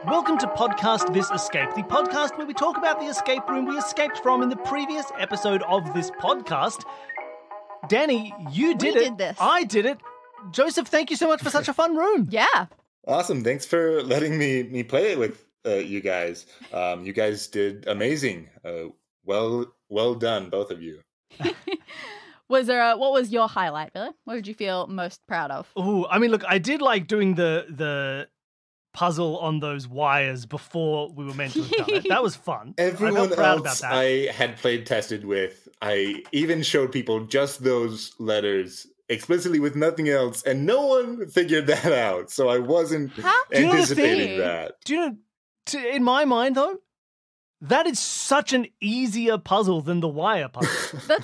Welcome to Podcast This Escape, the podcast where we talk about the escape room we escaped from in the previous episode of this podcast. Danny, you did it. We did this. I did it. Joseph, thank you so much for such a fun room. Yeah. Awesome. Thanks for letting me play it with you guys. You guys did amazing. Well done, both of you. What was your highlight, Billy? What did you feel most proud of? Ooh, I mean, look, I did like doing the puzzle on those wires before we were meant to have done it. That was fun. Everyone I felt proud about else that. I had played tested with, I even showed people just those letters explicitly with nothing else, and no one figured that out. So I wasn't anticipating that. Do you know, in my mind, though, that is such an easier puzzle than the wire puzzle.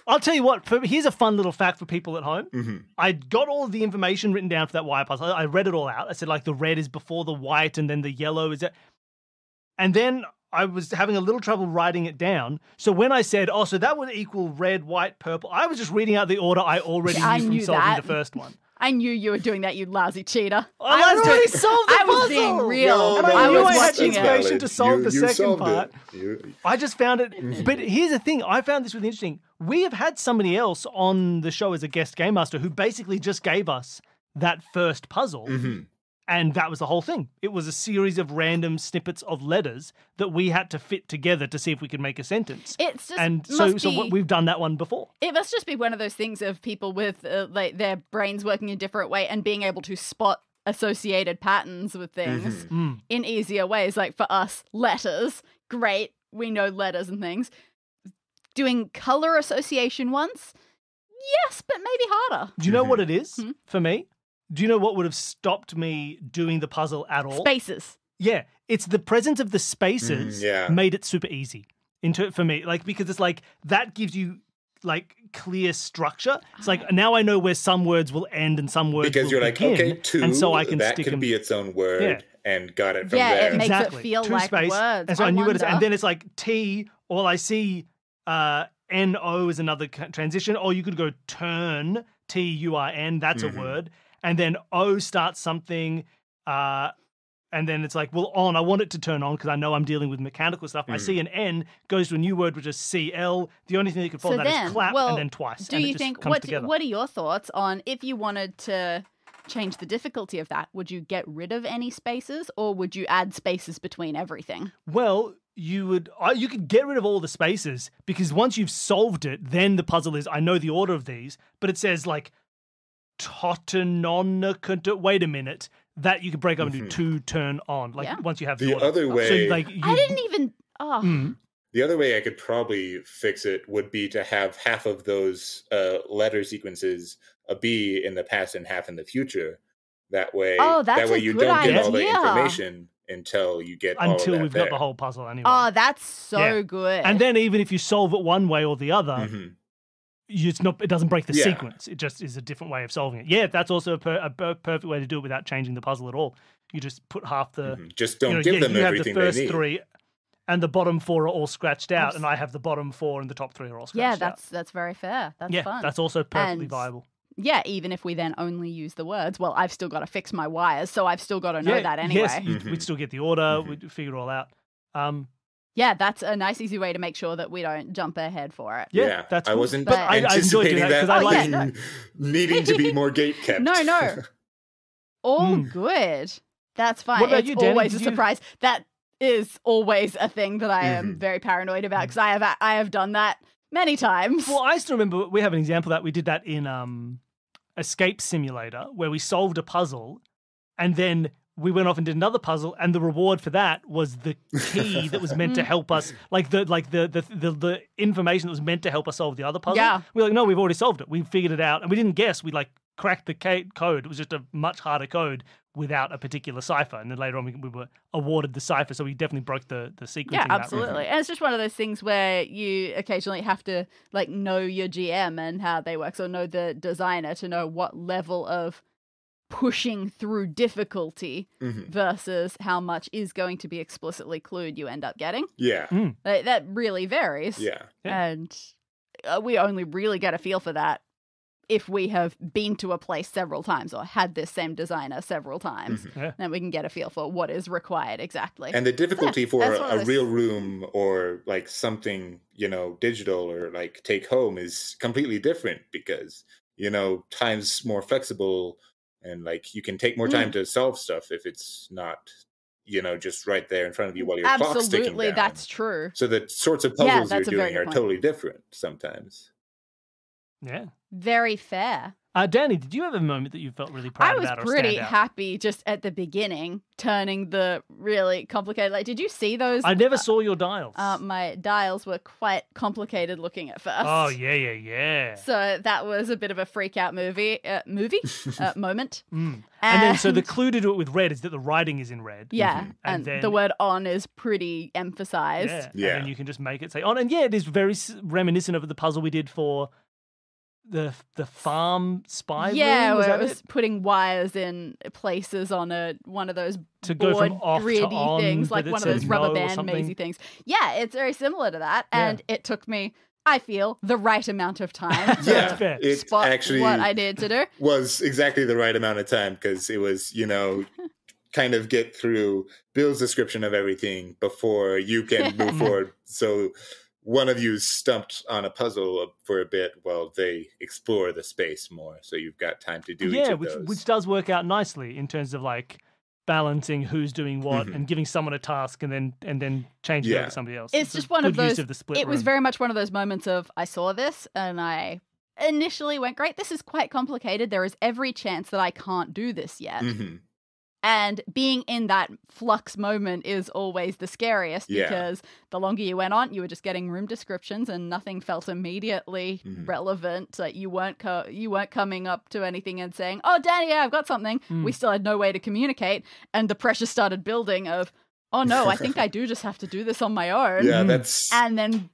I'll tell you what, here's a fun little fact for people at home. Mm-hmm. I got all of the information written down for that wire puzzle. I read it all out. I said, like, the red is before the white, and then the yellow is it. And then I was having a little trouble writing it down. So when I said, so that would equal red, white, purple, I was just reading out the order I already knew from solving the first one. I knew you were doing that, you lousy cheater. I already solved the puzzle. I was being real. And I knew I had the watching it. inspiration to solve the second part. You I just found it. But here's the thing. I found this really interesting. We have had somebody else on the show as a guest game master who basically just gave us that first puzzle. Mm-hmm. And that was the whole thing. It was a series of random snippets of letters that we had to fit together to see if we could make a sentence. It's just And so we've done that one before. It must just be one of those things of people with like their brains working a different way and being able to spot associated patterns with things in easier ways. Like for us, letters, great. We know letters and things. Doing color association ones, yes, but maybe harder. Do you know what it is for me? Do you know what would have stopped me doing the puzzle at all? Spaces. Yeah, it's the presence of the spaces made it super easy for me. Like, because it's like, that gives you like clear structure. It's like, now I know where some words will end and some words because will you're begin, like, okay, two, and so I can that stick could them. be its own word and got it from Yeah, there. it makes Exactly. it feel Two like space, words. And so I knew wonder. and then it's like T, all I see, N-O is another transition, or you could go turn, T-U-R-N, that's a word. And then O starts something, and then it's like, well, on. I want it to turn on because I know I'm dealing with mechanical stuff. I see an N, goes to a new word, which is CL. The only thing that could follow that is clap, and then twice. Do and you it think, just comes together. what are your thoughts on if you wanted to change the difficulty of that? Would you get rid of any spaces or would you add spaces between everything? Well, you could get rid of all the spaces because once you've solved it, then the puzzle is, I know the order of these, but it says like, wait a minute, that you could break up into two turn on, like once you have the order. other way. So, like, I didn't even. The other way I could probably fix it would be to have half of those letter sequences a B in the past and half in the future. That way, you don't get all the information until you get all of that we've got the whole puzzle anyway. Oh, that's so good. And then even if you solve it one way or the other, it doesn't break the sequence. It just is a different way of solving it. Yeah, that's also a perfect way to do it without changing the puzzle at all. You just put half the... Just don't give them everything they need. You have the first three, and the bottom four are all scratched out, and I have the bottom four and the top three are all scratched out. Yeah, that's very fair. That's fun. Yeah, that's also perfectly viable. Yeah, even if we then only use the words, well, I've still got to fix my wires, so I've still got to know that anyway. Yes, we'd still get the order, we'd figure it all out. Yeah, that's a nice, easy way to make sure that we don't jump ahead for it. Yeah, that's cool. I wasn't but I enjoyed doing that because I like needing to be more gate kept. No. All good. That's fine. What about it's you, Danny? always a surprise. That is always a thing that I am very paranoid about because I have done that many times. Well, I still remember we have an example of that we did that in Escape Simulator where we solved a puzzle and then we went off and did another puzzle, and the reward for that was the key that was meant to help us, the information that was meant to help us solve the other puzzle. Yeah. We're like, no, we've already solved it. We figured it out, and we didn't guess. We cracked the code. It was just a much harder code without a particular cipher. And then later on, we were awarded the cipher, so we definitely broke the sequencing. Yeah, absolutely. And it's just one of those things where you occasionally have to know your GM and how they work, so know the designer to know what level of pushing through difficulty versus how much is going to be explicitly clued you end up getting. Yeah. That really varies. Yeah. And we only really get a feel for that if we have been to a place several times or had this same designer several times, then we can get a feel for what is required exactly. And the difficulty for a real room or like something, digital or like take home is completely different because, time's more flexible and like you can take more time to solve stuff if it's not, just right there in front of you while your clock's ticking down. Absolutely, that's true. So the sorts of puzzles you're doing are totally different sometimes. Yeah. Very fair. Danny, did you have a moment that you felt really proud about? I was pretty happy just at the beginning, turning the really complicated. Like, did you see those? I never saw your dials. My dials were quite complicated looking at first. Oh yeah. So that was a bit of a freak out moment. And then, so the clue to do it with red is that the writing is in red. Yeah, and then, the word "on" is pretty emphasized. Yeah. And then you can just make it say "on," and it is very reminiscent of the puzzle we did for the farm spy room. Yeah, where it was putting wires in places on one of those to go from off gritty to on, things, like one of those rubber band mazy things. Yeah, it's very similar to that, and it took me, I feel, the right amount of time to spot actually what I needed to do. Was exactly the right amount of time because it was, kind of get through Bill's description of everything before you can move forward. So one of you stumped on a puzzle for a bit while they explore the space more. So you've got time to do each of those. Which does work out nicely in terms of like balancing who's doing what and giving someone a task and then changing it over to somebody else. It's just one of those. It was very much one of those moments of I saw this and I initially went, great, this is quite complicated. There is every chance that I can't do this yet. And being in that flux moment is always the scariest because the longer you went on, you were just getting room descriptions and nothing felt immediately relevant. Like you weren't coming up to anything and saying, "Oh, Danny, I've got something." We still had no way to communicate, and the pressure started building of, "Oh no, I think I do just have to do this on my own." Yeah, that's. And then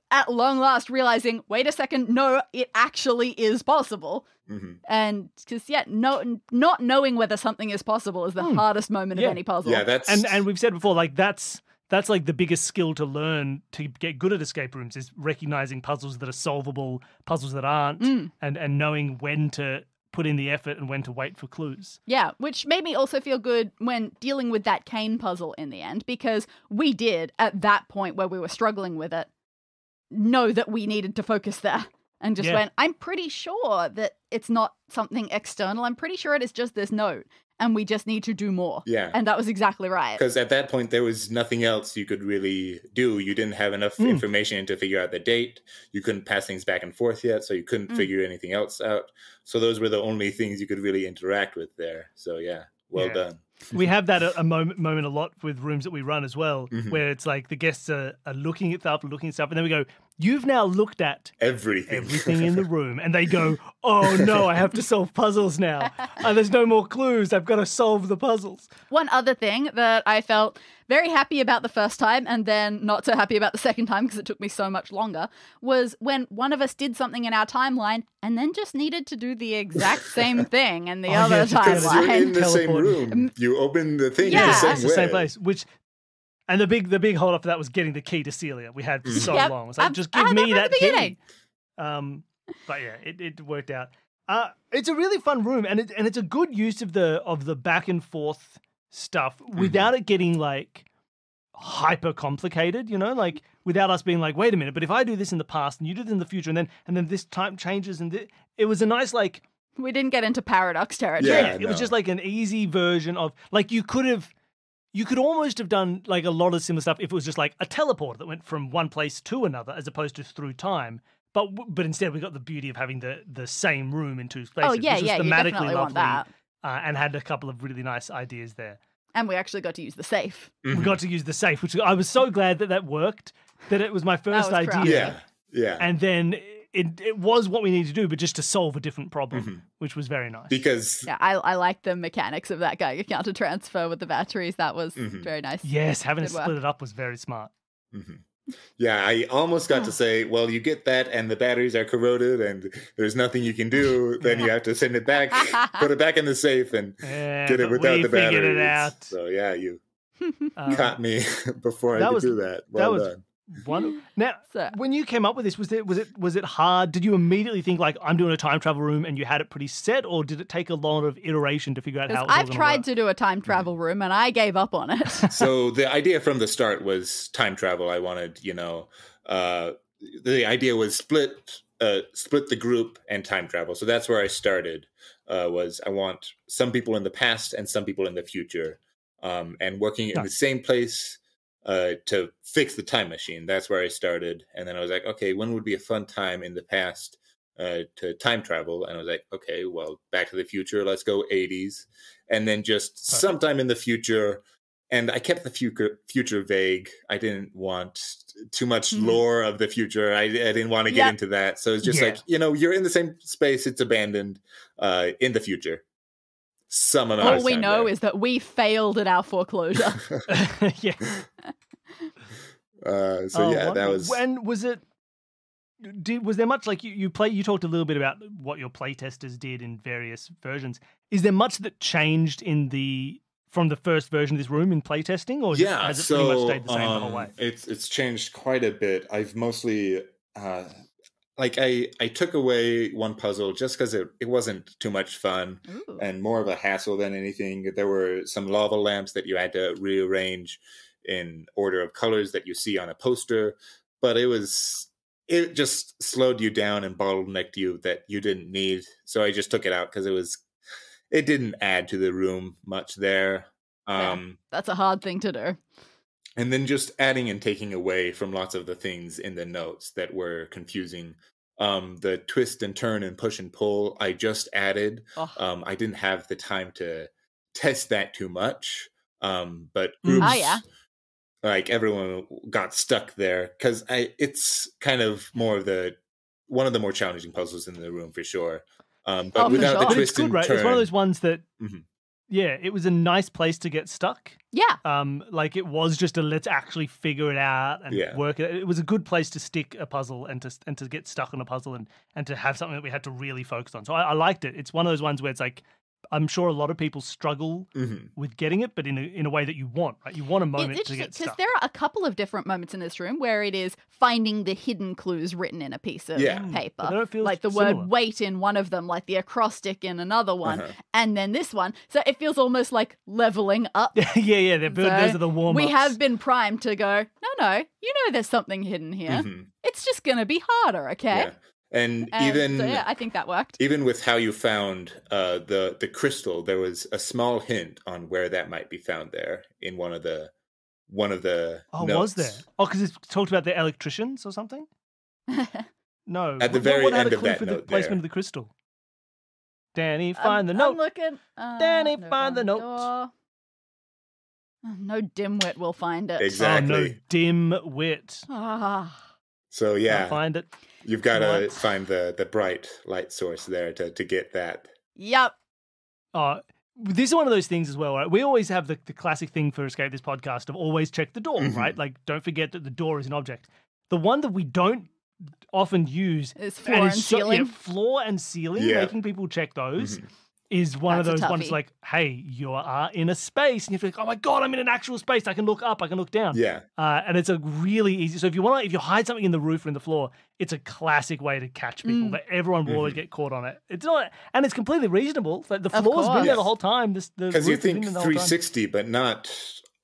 at long last realizing, wait a second, no, it actually is possible. And because not knowing whether something is possible is the hardest moment of any puzzle. Yeah, that's and we've said before, like that's like the biggest skill to learn to get good at escape rooms is recognizing puzzles that are solvable, puzzles that aren't, and knowing when to put in the effort and when to wait for clues. Yeah, which made me also feel good when dealing with that cane puzzle in the end, because we did at that point where we were struggling with it know that we needed to focus there. And just went, I'm pretty sure that it's not something external. I'm pretty sure it is just this note. And we just need to do more. Yeah. And that was exactly right. Because at that point, there was nothing else you could really do. You didn't have enough information to figure out the date. You couldn't pass things back and forth yet. So you couldn't figure anything else out. So those were the only things you could really interact with there. So yeah, well done. We have that a moment a lot with rooms that we run as well, where it's like the guests are looking at stuff, and then we go, you've now looked at everything in the room. And they go, oh no, I have to solve puzzles now. There's no more clues. I've got to solve the puzzles. One other thing that I felt very happy about the first time and then not so happy about the second time because it took me so much longer was when one of us did something in our timeline and then just needed to do the exact same thing in the other timeline. You're in the same room. You open the thing in the same place, and the big hold up for that was getting the key to Celia. We had so long. It was like, just give me that key. But yeah, it worked out. It's a really fun room, and it's a good use of the back and forth stuff without it getting like hyper complicated. Like without us being like, wait a minute, but if I do this in the past and you do it in the future, and then this time changes, and it was a nice like. We didn't get into paradox territory. Yeah, it was just like an easy version of like you could almost have done like a lot of similar stuff if it was just like a teleport that went from one place to another as opposed to through time. But instead we got the beauty of having the same room in two places. Oh yeah, which was you definitely want that. And had a couple of really nice ideas there. And we actually got to use the safe. We got to use the safe, which I was so glad that worked. That it was my first idea. Yeah. And then it was what we needed to do, but just to solve a different problem, which was very nice. Because I like the mechanics of that Geiger counter transfer with the batteries. That was very nice. Yes, having to split it up was very smart. Yeah, I almost got to say, well, you get that and the batteries are corroded and there's nothing you can do. Then you have to send it back, put it back in the safe and get it without the batteries. It out. So yeah, you caught me before I could do that. Well done. Now, when you came up with this, was it hard? Did you immediately think like I'm doing a time travel room, and you had it pretty set, or did it take a lot of iteration to figure out how? I've tried to do a time travel room, and I gave up on it. So the idea from the start was time travel. I wanted, the idea was split the group and time travel. So that's where I started. Was I want some people in the past and some people in the future, and working in the same place. To fix the time machine. That's where I started. And then I was like, okay, when would be a fun time in the past to time travel? And I was like, okay, well, Back to the Future, let's go 80s. And then just sometime in the future. And I kept the future vague. I didn't want too much lore of the future. I didn't want to get into that. So it's just like, you're in the same space, it's abandoned in the future. All we know is that we failed at our foreclosure. Yeah. That was. When was it? Was there much like you talked a little bit about what your playtesters did in various versions. Is there much that changed from the first version of this room in playtesting, or has it pretty much stayed the same the whole way? It's changed quite a bit. I've mostly. I took away one puzzle just because it wasn't too much fun and more of a hassle than anything. There were some lava lamps that you had to rearrange in order of colors that you see on a poster, but it just slowed you down and bottlenecked you that you didn't need. So I just took it out because it didn't add to the room much there. That's a hard thing to do. And then just adding and taking away from lots of the things in the notes that were confusing. The twist and turn and push and pull, I just added. I didn't have the time to test that too much. But groups, like everyone got stuck there because it's kind of one of the more challenging puzzles in the room for sure. But without the twist and turn, it's one of those ones that. Mm-hmm. Yeah, it was a nice place to get stuck. Yeah. Like it was just let's actually figure it out and work it. It was a good place to stick a puzzle and to get stuck on a puzzle and to have something that we had to really focus on. So I liked it. It's one of those ones where it's like, I'm sure a lot of people struggle with getting it, but in a way that you want, right? You want a moment to get stuck. Because there are a couple of different moments in this room where it is finding the hidden clues written in a piece of paper. Like the word wait in one of them, like the acrostic in another one, and then this one. So it feels almost like leveling up. Yeah. Those are the warm-ups. We have been primed to go, no, there's something hidden here. It's just going to be harder, okay? Yeah. And even I think that worked. Even with how you found the crystal, there was a small hint on where that might be found there in one of the notes. Was there? Because it talked about the electricians or something. No, at the very end of that for note, the placement of the crystal. Danny, find the note. I'm looking. Danny, find the note. No dimwit will find it. Exactly. No dimwit. So I'll find it. You've got to find the bright light source there to get that. Yep. This is one of those things as well, right? We always have the classic thing for Escape This Podcast of always check the door, right? Like, don't forget that the door is an object. The one that we don't often use is floor and ceiling. Floor and ceiling, making people check those. Is one of those ones like, hey, you are in a space, and you feel like, oh my god, I'm in an actual space. I can look up, I can look down. Yeah, and it's a really easy. So if you hide something in the roof or in the floor, it's a classic way to catch people. That everyone will always get caught on it. It's not, and it's completely reasonable. Like the floor's been there the whole time. Because you think 360, but not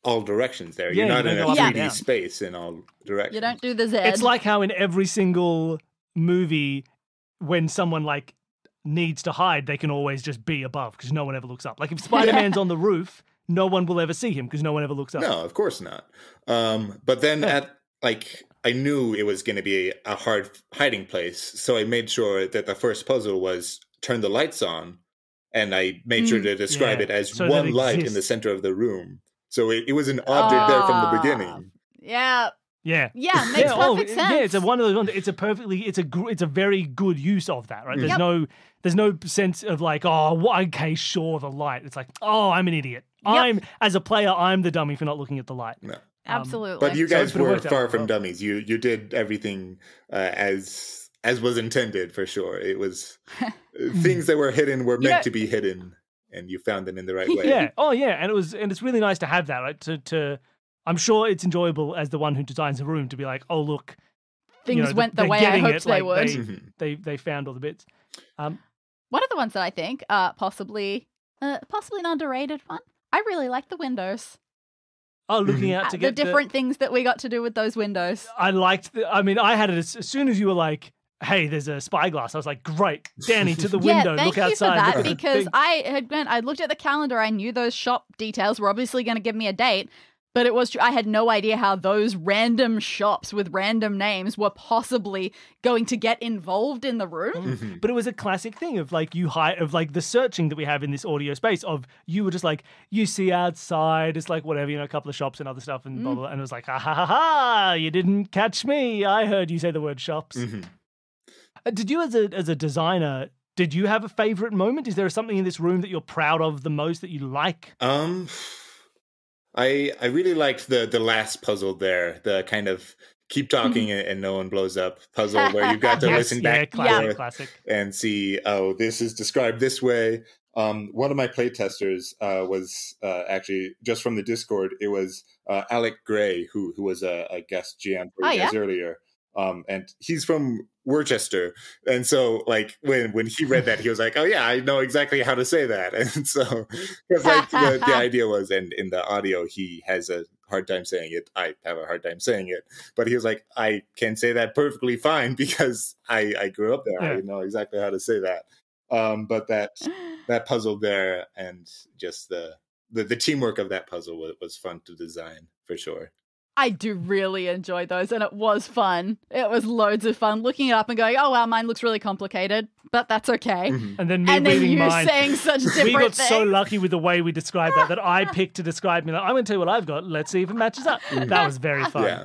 all directions. There, you're not in a 3D space in all directions. You don't do the Z. It's like how in every single movie, when someone like needs to hide, they can always just be above because no one ever looks up. Like if Spider-Man's on the roof, no one will ever see him because no one ever looks up. No, of course not. But then I knew it was going to be a hard hiding place, so I made sure that the first puzzle was turn the lights on, and I made sure to describe it as one light in the center of the room. So it was an object there from the beginning. Yeah. Yeah, makes perfect sense. Yeah, it's one of those ones. It's a very good use of that, right? There's no sense of like, okay, sure, the light. It's like, I'm an idiot. As a player, I'm the dummy for not looking at the light. No. Absolutely. But you guys were far from dummies. You did everything as was intended for sure. It was things that were hidden were meant to be hidden, and you found them in the right way. Yeah. Oh yeah, and it's really nice to have that, right? I'm sure it's enjoyable as the one who designs a room to be like, oh, look. Things went the way I hoped they would. They found all the bits. One of the ones that I think possibly an underrated one. I really like the windows. Oh, looking out to get the different things that we got to do with those windows. I liked. I had it as soon as you were like, "Hey, there's a spyglass." I was like, "Great, Danny, to the window, look outside." Thank you for that, because I looked at the calendar. I knew those shop details were obviously going to give me a date. But it was true. I had no idea how those random shops with random names were possibly going to get involved in the room. But it was a classic thing of like the searching that we have in this audio space of you were just like, you see outside, it's like whatever, a couple of shops and other stuff and blah, blah, blah. And it was like, ha ha ha ha, you didn't catch me. I heard you say the word shops. Did you as a designer, did you have a favorite moment? Is there something in this room that you're proud of the most that you like? I really liked the last puzzle there, the kind of keep talking and no one blows up puzzle where you got to listen back classic. And see, oh, this is described this way. One of my playtesters was actually just from the Discord. It was Alec Gray, who was a guest GM for you guys earlier. And he's from Worcester. And so like when he read that, he was like, oh yeah, I know exactly how to say that. And so because like the idea was, and in the audio, he has a hard time saying it. I have a hard time saying it, but he was like, I can say that perfectly fine because I grew up there. I know exactly how to say that. But that puzzle there and just the teamwork of that puzzle was fun to design for sure. I do really enjoy those, and it was fun. It was loads of fun looking it up and going, oh, wow, mine looks really complicated, but that's okay. And then you mine. Saying such different things. We got so lucky with the way we described that I picked to describe me. Like, I'm going to tell you what I've got. Let's see if it matches up. That was very fun. Yeah.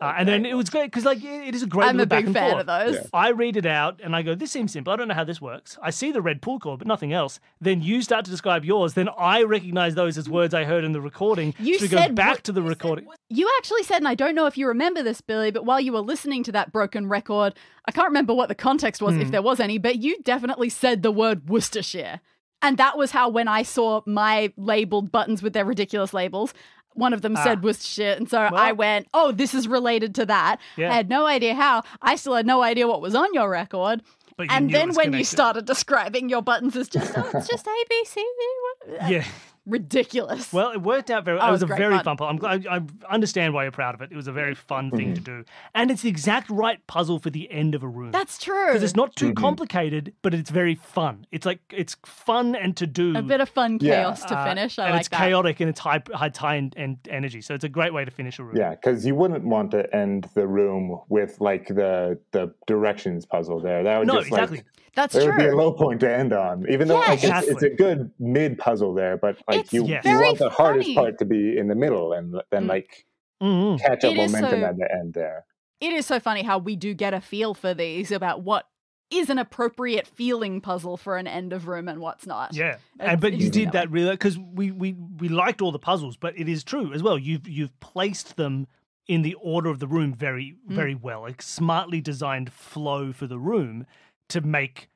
And then it was great because like it is a great little back and forth. I'm a big fan of those. Yeah. I read it out and I go, this seems simple. I don't know how this works. I see the red pull cord, but nothing else. Then you start to describe yours. Then I recognize those as words I heard in the recording. So we go back to the recording. You actually said, and I don't know if you remember this, Billy, but while you were listening to that broken record, I can't remember what the context was, if there was any, but you definitely said the word Worcestershire. And that was how when I saw my labeled buttons with their ridiculous labels, one of them said Worcestershire, and so I went, oh, this is related to that. Yeah. I had no idea how. I still had no idea what was on your record. And then when you started describing your buttons as just, it's just A, B, C, D. Yeah. Ridiculous. Well, it worked out very well. It was a very fun puzzle. I'm glad, I understand why you're proud of it. It was a very fun thing to do. And it's the exact right puzzle for the end of a room. That's true. Because it's not too complicated, but it's very fun. It's like, it's fun and to do. A bit of fun chaos to finish. I like it's chaotic and it's high and energy. So it's a great way to finish a room. Yeah, because you wouldn't want to end the room with like the directions puzzle there. That would exactly. That's true. It would be a low point to end on, even though it's a good mid puzzle there. But like you want the hardest part to be in the middle, and then catch up momentum at the end there. It is so funny how we do get a feel for these about what is an appropriate feeling puzzle for an end of room and what's not. Yeah, but you did that really because we liked all the puzzles, but it is true as well. You've placed them in the order of the room very very well, like smartly designed flow for the room. To make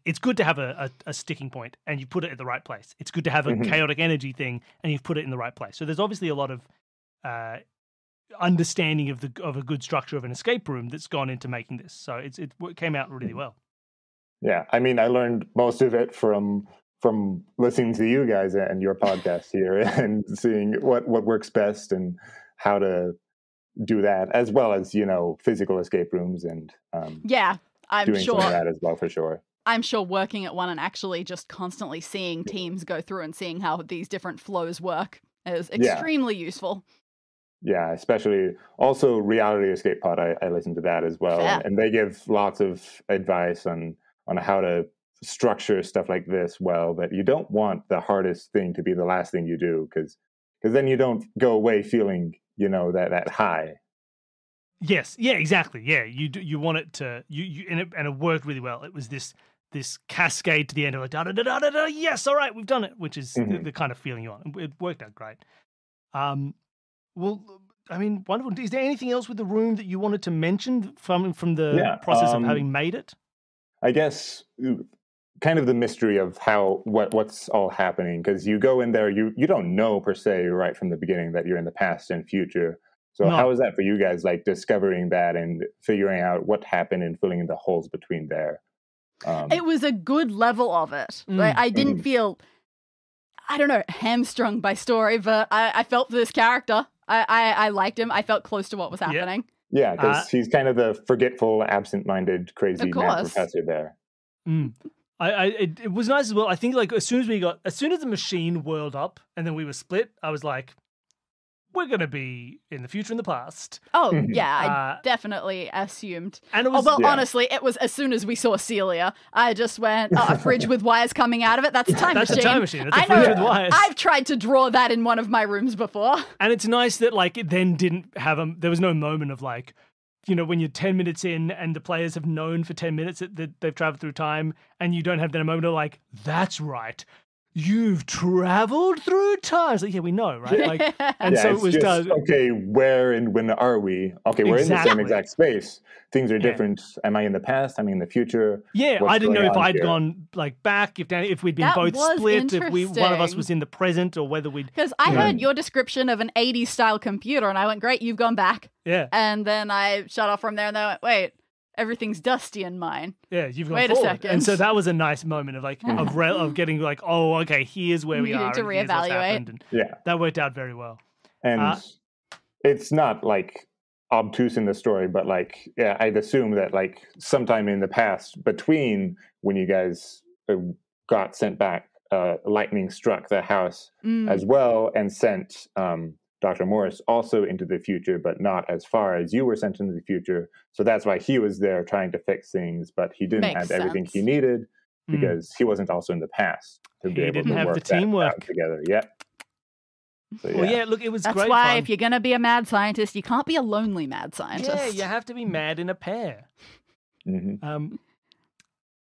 it's good to have a sticking point and you put it at the right place. It's good to have a chaotic energy thing and you've put it in the right place. So there's obviously a lot of understanding of a good structure of an escape room that's gone into making this. So it came out really well. Yeah, I mean, I learned most of it from listening to you guys and your podcast here and seeing what works best and how to do that, as well as physical escape rooms and I'm doing sure some of that as well, for sure. I'm sure working at one and actually just constantly seeing teams go through and seeing how these different flows work is extremely useful. Yeah, especially also Reality Escape Pod. I listen to that as well, and they give lots of advice on how to structure stuff like this well. That you don't want the hardest thing to be the last thing you do, because then you don't go away feeling that high. Yes, yeah, exactly. Yeah, you want it to and it worked really well. It was this cascade to the end of like da da da da da. Yes, all right, we've done it, which is the kind of feeling you want. It worked out great. Well, I mean, wonderful. Is there anything else with the room that you wanted to mention from the process of having made it? I guess kind of the mystery of what's all happening, because you go in there, you don't know per se right from the beginning that you're in the past and future. So how is that for you guys, like discovering that and figuring out what happened and filling in the holes between there? It was a good level of it. Like, I didn't feel, I don't know, hamstrung by story, but I felt for this character. I liked him. I felt close to what was happening. Yeah, because he's kind of the forgetful, absent-minded, crazy mad professor there. It was nice as well. I think like as soon as the machine whirled up and then we were split, I was like, we're going to be in the future and the past. Oh, yeah, I definitely assumed. And it was, honestly, it was as soon as we saw Celia, I just went, a fridge with wires coming out of it, that's a time machine. That's a time machine. It's a fridge with wires. I've tried to draw that in one of my rooms before. And it's nice that like it then didn't have there was no moment of like, you know, when you're 10 minutes in and the players have known for 10 minutes that they've traveled through time, and you don't have that moment of like, that's right, you've traveled through time. It's like, yeah, we know, right? Like, and so it was just, okay, where and when are we? Okay, we're in the same exact space. Things are different. Am I in the past? Am I in the future? Yeah, I didn't know if I'd gone like back, if we'd been both split, if one of us was in the present, or whether we'd. Because I heard your description of an 80s style computer, and I went, great, you've gone back. Yeah. And then I shut off from there, and I went, wait, everything's dusty in mine. Yeah, you've gone Wait forward. A second. And so that was a nice moment of like of getting like, oh, okay, here's where we are. To reevaluate. And that worked out very well. And it's not like obtuse in the story, but like, I'd assume that like sometime in the past, between when you guys got sent back, lightning struck the house as well and sent Dr. Morris also into the future, but not as far as you were sent into the future. So that's why he was there trying to fix things, but he didn't have everything he needed because he wasn't also in the past to be able to work the teamwork together. Yeah. So, well, look, it was great. That's why fun. If you're going to be a mad scientist, you can't be a lonely mad scientist. Yeah, you have to be mad in a pair. Mm-hmm.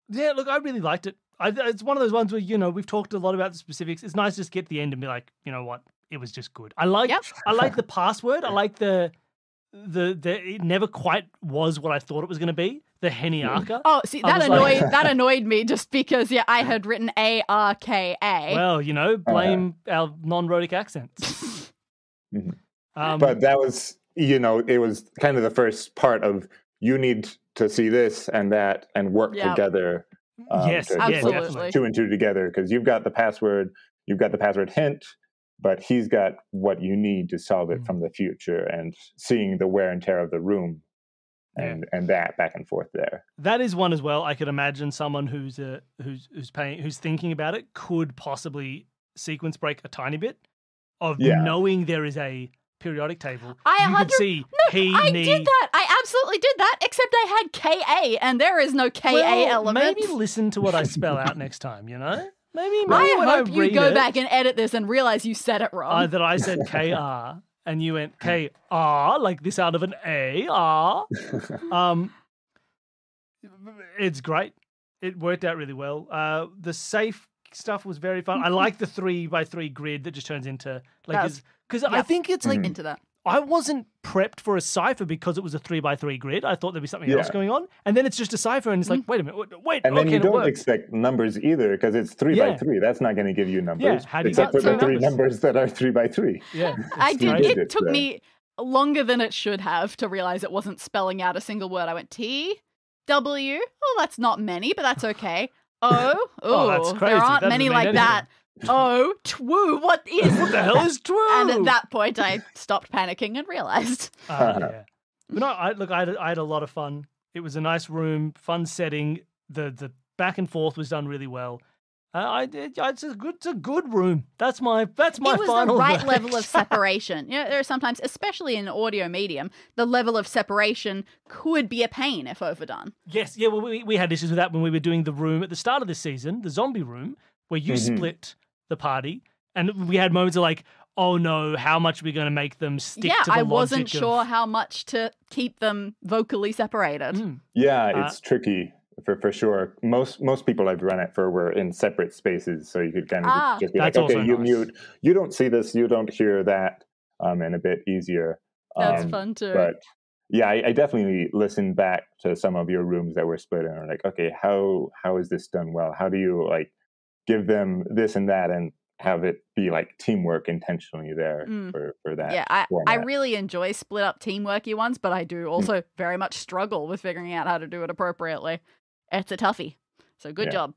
Yeah, look, I really liked it. It's one of those ones where, you know, we've talked a lot about the specifics. It's nice to just get to the end and be like, you know what? It was just good. I like the password. I like the it never quite was what I thought it was going to be. The Heniarka. Oh, see, that annoyed me just because I had written ARKA. Well, you know, blame our non-rhotic accents. But that was, you know, it was kind of the first part of you need to see this and that and work together. Yes, absolutely. Two and two together, because you've got the password hint, but he's got what you need to solve it from the future, and seeing the wear and tear of the room and that back and forth there. That is one as well. I could imagine someone who's thinking about it could possibly sequence break a tiny bit of knowing there is a periodic table. I did that. I absolutely did that, except I had KA, and there is no KA element. Maybe listen to what I spell out next time, you know? Maybe I hope you go back and edit this and realize you said it wrong. That I said KR and you went KR, like this out of an AR. It's great. It worked out really well. The safe stuff was very fun. I like the 3x3 grid that just turns into like, because I think it's like into that. I wasn't prepped for a cipher because it was a 3x3 grid. I thought there'd be something else going on. And then it's just a cipher and it's like, wait a minute, wait. And then you don't expect numbers either because it's 3x3. That's not going to give you numbers. Yeah, except for the three numbers that are 3x3. Yeah. It took me longer than it should have to realize it wasn't spelling out a single word. I went T, W. Oh, that's not many, but that's okay. O. Oh, that's crazy. There aren't many like that. Oh, twoo, what the hell is twoo? And at that point, I stopped panicking and realized. But no, I had a lot of fun. It was a nice room, fun setting. The back and forth was done really well. It's a good room. That's my final. It was the right level of separation. You know, there are sometimes, especially in audio medium, the level of separation could be a pain if overdone. Yes, yeah. Well, we had issues with that when we were doing the room at the start of this season, the zombie room, where you split the party, and we had moments of like, oh no, how much are we going to make them stick to the logic? Yeah, I wasn't sure how much to keep them vocally separated. Yeah, it's tricky for sure. Most people I've run it for were in separate spaces, so you could kind of just be like, okay, you mute, you don't see this, you don't hear that, and a bit easier. That's fun too. But yeah, I definitely listened back to some of your rooms that were split and are like, okay, how is this done well? How do you like give them this and that and have it be like teamwork intentionally there for that? Yeah, I really enjoy split up teamworky ones, but I do also very much struggle with figuring out how to do it appropriately. It's a toughie. So good job.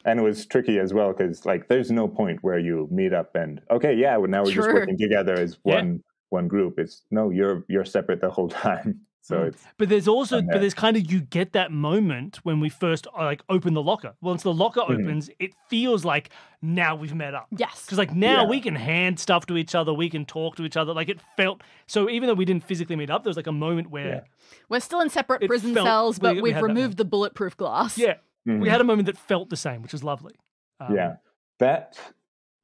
And it was tricky as well because like there's no point where you meet up and okay, yeah, well, now we're just working together as one group. It's no, you're separate the whole time. So it's but there's kind of, you get that moment when we first like open the locker. Once the locker opens, it feels like now we've met up. Yes. Because like now we can hand stuff to each other, we can talk to each other. Like it felt, so even though we didn't physically meet up, there was like a moment where we're still in separate prison cells, but we've removed the bulletproof glass. Yeah. We had a moment that felt the same, which is lovely.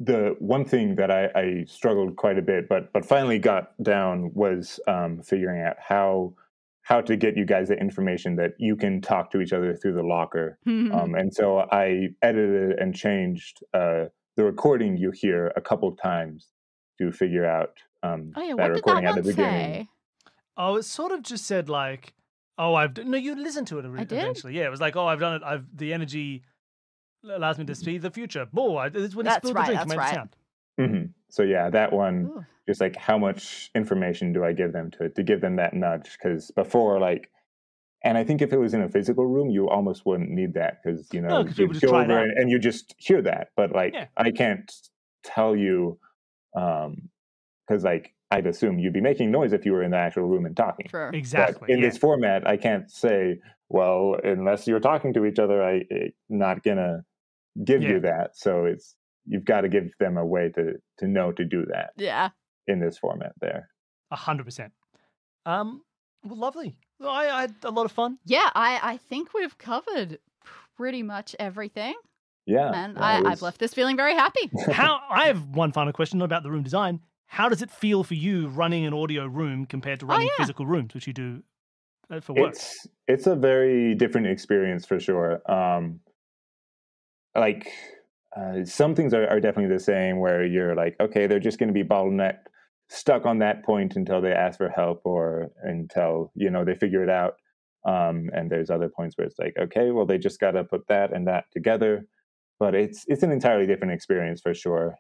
The one thing that I struggled quite a bit, but finally got down was figuring out how to get you guys the information that you can talk to each other through the locker. And so I edited and changed the recording you hear a couple times to figure out that recording at the beginning. Oh, it sort of just said like, you listened to it eventually. Yeah, it was like, I've done it. The energy allows me to see the future. It's when it spilled the drink, made it sound. So yeah, that one, just like how much information do I give them to give them that nudge? Because before, like, and I think if it was in a physical room, you almost wouldn't need that because you go over and you just hear that. But like, I can't tell you because like I'd assume you'd be making noise if you were in the actual room and talking. Sure. Exactly. But in this format, I can't say, well, unless you're talking to each other, I'm not gonna give you that. So you've got to give them a way to know to do that. Yeah. In this format there. 100%. Well, lovely. I had a lot of fun. Yeah, I think we've covered pretty much everything. Yeah. And I've left this feeling very happy. I have one final question about the room design. How does it feel for you running an audio room compared to running physical rooms, which you do for work? It's a very different experience for sure. Some things are definitely the same where you're like, okay, they're just going to be bottlenecked, stuck on that point until they ask for help or until, they figure it out. And there's other points where it's like, okay, well, they just got to put that and that together. But it's an entirely different experience for sure.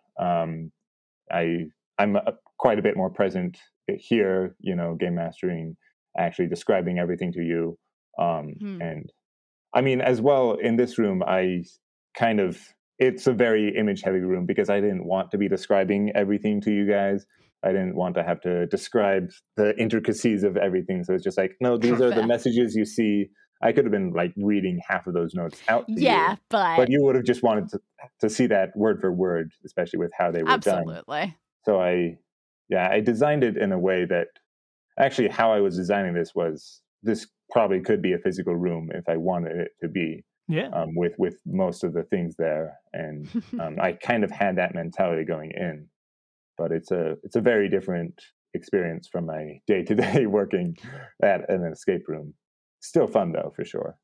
I'm quite a bit more present here, game mastering, actually describing everything to you. And I mean, as well, in this room, it's a very image heavy room because I didn't want to be describing everything to you guys. I didn't want to have to describe the intricacies of everything. So it's just like, no, these are the messages you see. I could have been like reading half of those notes out to you, but you would have just wanted to see that word for word, especially with how they were done. Absolutely. So I designed it in a way that actually how I was designing this was this probably could be a physical room if I wanted it to be. Yeah. With most of the things there, and I kind of had that mentality going in, but it's a very different experience from my day-to-day working at an escape room. Still fun though, for sure.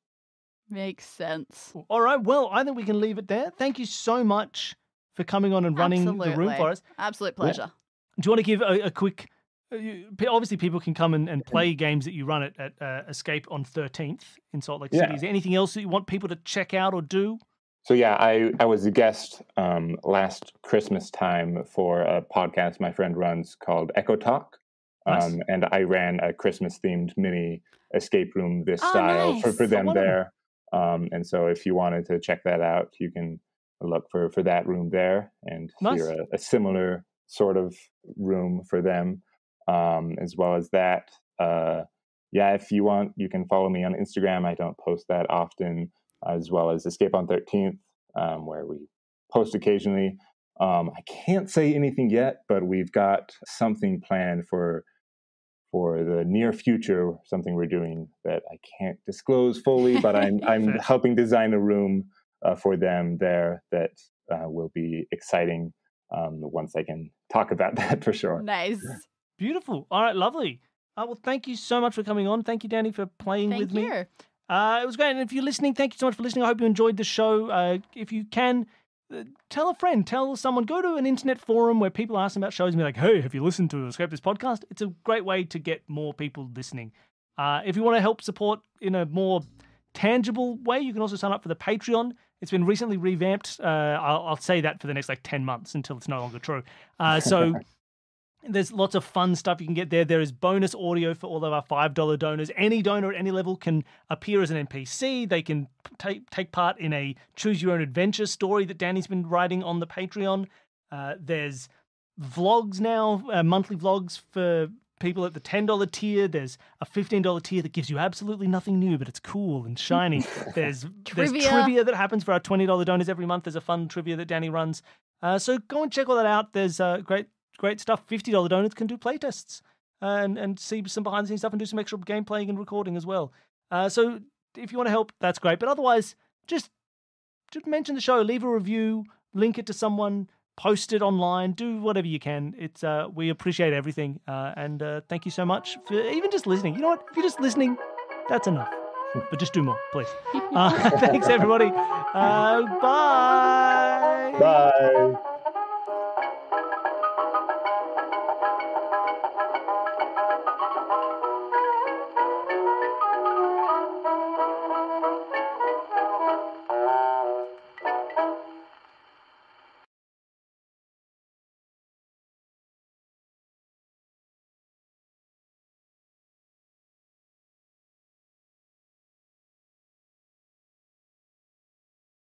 Makes sense. All right. Well, I think we can leave it there. Thank you so much for coming on and running the room for us. Absolute pleasure. Yeah. Do you want to give a quick? Obviously, people can come and play games that you run at Escape on 13th in Salt Lake City. Is there anything else that you want people to check out or do? So yeah, I was a guest last Christmas time for a podcast my friend runs called Echo Talk. Nice. And I ran a Christmas-themed mini escape room this style for them there. And so if you wanted to check that out, you can look for that room there and hear a similar sort of room for them. As well as that, if you want, you can follow me on Instagram. I don't post that often, as well as Escape on 13th, where we post occasionally. I can't say anything yet, but we've got something planned for the near future, something we're doing that I can't disclose fully, but I'm helping design a room for them there that will be exciting once I can talk about that for sure. Nice. Beautiful. All right, lovely. Well, thank you so much for coming on. Thank you, Danny, for playing with me. It was great. And if you're listening, thank you so much for listening. I hope you enjoyed the show. If you can, tell a friend, tell someone, go to an internet forum where people ask about shows and be like, hey, have you listened to Escape This podcast? It's a great way to get more people listening. If you want to help support in a more tangible way, you can also sign up for the Patreon. It's been recently revamped. I'll say that for the next 10 months until it's no longer true. So there's lots of fun stuff you can get there. There is bonus audio for all of our $5 donors. Any donor at any level can appear as an NPC. They can take part in a choose-your-own-adventure story that Danny's been writing on the Patreon. There's vlogs now, monthly vlogs for people at the $10 tier. There's a $15 tier that gives you absolutely nothing new, but it's cool and shiny. There's trivia that happens for our $20 donors every month. There's a fun trivia that Danny runs. So go and check all that out. There's great stuff. $50 donors can do playtests and see some behind-the-scenes stuff and do some extra gameplaying and recording as well. So if you want to help, that's great. But otherwise, just mention the show, leave a review, link it to someone, post it online, do whatever you can. It's we appreciate everything. And thank you so much for even just listening. You know what? If you're just listening, that's enough. But just do more, please. Thanks, everybody. Bye. Bye.